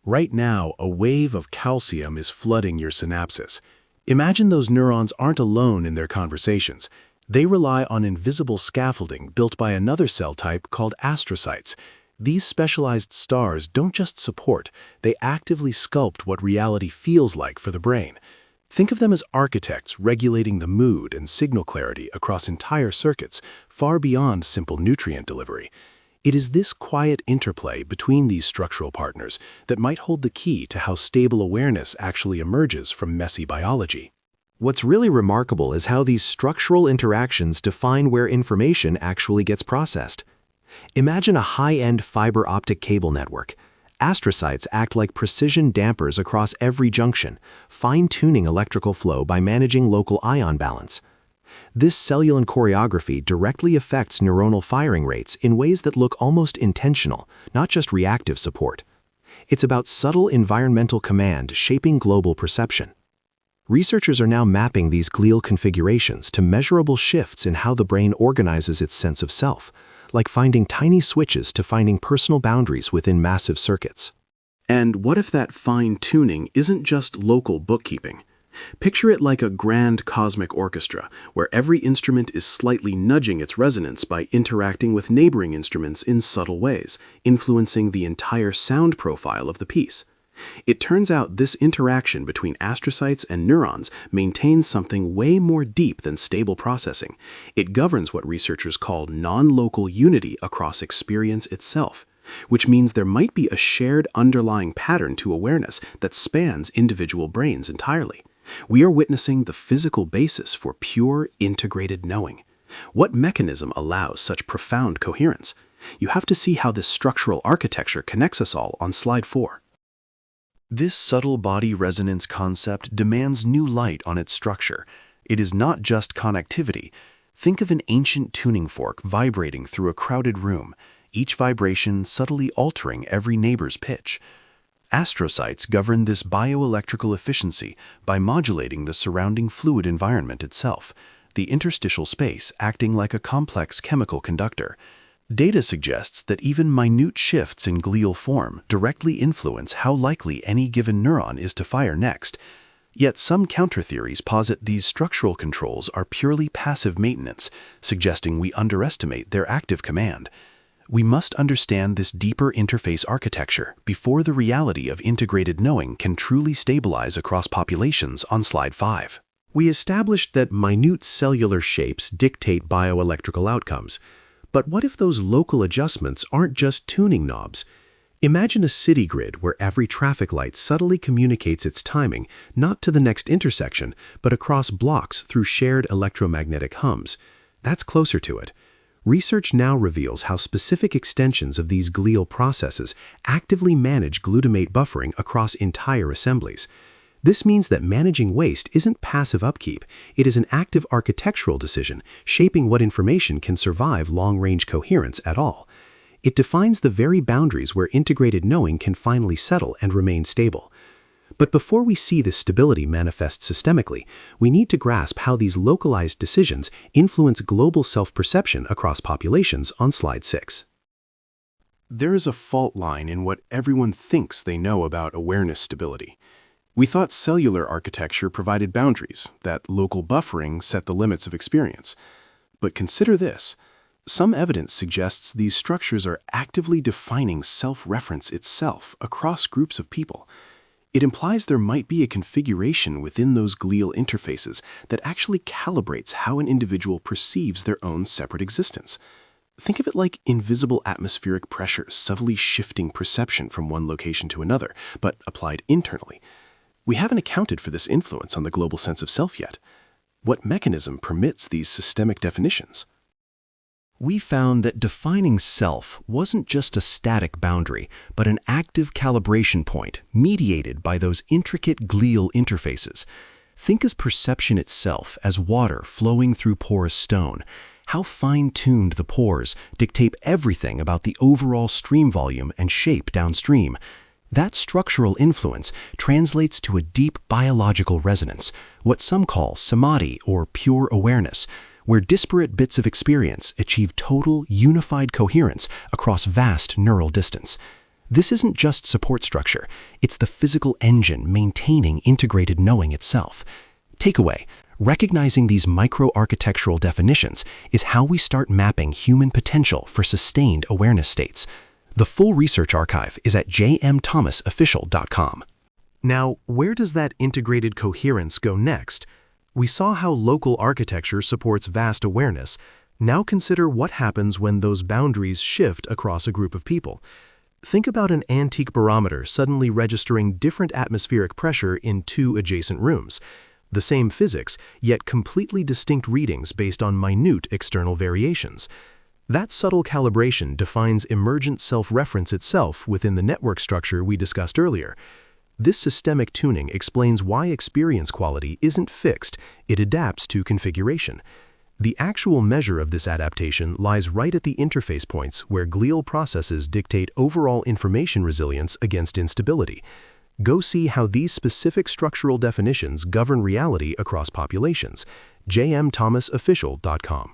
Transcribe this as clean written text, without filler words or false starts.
Right now, a wave of calcium is flooding your synapses. Imagine those neurons aren't alone in their conversations. They rely on invisible scaffolding built by another cell type called astrocytes. These specialized stars don't just support, they actively sculpt what reality feels like for the brain. Think of them as architects regulating the mood and signal clarity across entire circuits, far beyond simple nutrient delivery. It is this quiet interplay between these structural partners that might hold the key to how stable awareness actually emerges from messy biology. What's really remarkable is how these structural interactions define where information actually gets processed. Imagine a high-end fiber optic cable network. Astrocytes act like precision dampers across every junction, fine-tuning electrical flow by managing local ion balance. This cellular choreography directly affects neuronal firing rates in ways that look almost intentional, not just reactive support. It's about subtle environmental command shaping global perception. Researchers are now mapping these glial configurations to measurable shifts in how the brain organizes its sense of self, like finding tiny switches to finding personal boundaries within massive circuits. And what if that fine-tuning isn't just local bookkeeping? Picture it like a grand cosmic orchestra, where every instrument is slightly nudging its resonance by interacting with neighboring instruments in subtle ways, influencing the entire sound profile of the piece. It turns out this interaction between astrocytes and neurons maintains something way more deep than stable processing. It governs what researchers call non-local unity across experience itself, which means there might be a shared underlying pattern to awareness that spans individual brains entirely. We are witnessing the physical basis for pure integrated knowing. What mechanism allows such profound coherence? You have to see how this structural architecture connects us all on slide 4. This subtle body resonance concept demands new light on its structure. It is not just connectivity. Think of an ancient tuning fork vibrating through a crowded room, each vibration subtly altering every neighbor's pitch. Astrocytes govern this bioelectrical efficiency by modulating the surrounding fluid environment itself, the interstitial space acting like a complex chemical conductor. Data suggests that even minute shifts in glial form directly influence how likely any given neuron is to fire next. Yet some counter-theories posit these structural controls are purely passive maintenance, suggesting we underestimate their active command. We must understand this deeper interface architecture before the reality of integrated knowing can truly stabilize across populations on slide 5. We established that minute cellular shapes dictate bioelectrical outcomes. But what if those local adjustments aren't just tuning knobs? Imagine a city grid where every traffic light subtly communicates its timing, not to the next intersection, but across blocks through shared electromagnetic hums. That's closer to it. Research now reveals how specific extensions of these glial processes actively manage glutamate buffering across entire assemblies. This means that managing waste isn't passive upkeep, it is an active architectural decision, shaping what information can survive long-range coherence at all. It defines the very boundaries where integrated knowing can finally settle and remain stable. But before we see this stability manifest systemically, we need to grasp how these localized decisions influence global self-perception across populations on slide 6. There is a fault line in what everyone thinks they know about awareness stability. We thought cellular architecture provided boundaries, that local buffering set the limits of experience. But consider this. Some evidence suggests these structures are actively defining self-reference itself across groups of people. It implies there might be a configuration within those glial interfaces that actually calibrates how an individual perceives their own separate existence. Think of it like invisible atmospheric pressures subtly shifting perception from one location to another, but applied internally. We haven't accounted for this influence on the global sense of self yet. What mechanism permits these systemic definitions? We found that defining self wasn't just a static boundary, but an active calibration point mediated by those intricate glial interfaces. Think of perception itself as water flowing through porous stone. How fine-tuned the pores dictate everything about the overall stream volume and shape downstream. That structural influence translates to a deep biological resonance, what some call samadhi or pure awareness, where disparate bits of experience achieve total, unified coherence across vast neural distance. This isn't just support structure, it's the physical engine maintaining integrated knowing itself. Takeaway: recognizing these micro-architectural definitions is how we start mapping human potential for sustained awareness states. The full research archive is at jmthomasofficial.com. Now, where does that integrated coherence go next? We saw how local architecture supports vast awareness. Now consider what happens when those boundaries shift across a group of people. Think about an antique barometer suddenly registering different atmospheric pressure in two adjacent rooms. The same physics, yet completely distinct readings based on minute external variations. That subtle calibration defines emergent self-reference itself within the network structure we discussed earlier. This systemic tuning explains why experience quality isn't fixed, it adapts to configuration. The actual measure of this adaptation lies right at the interface points where glial processes dictate overall information resilience against instability. Go see how these specific structural definitions govern reality across populations. jmthomasofficial.com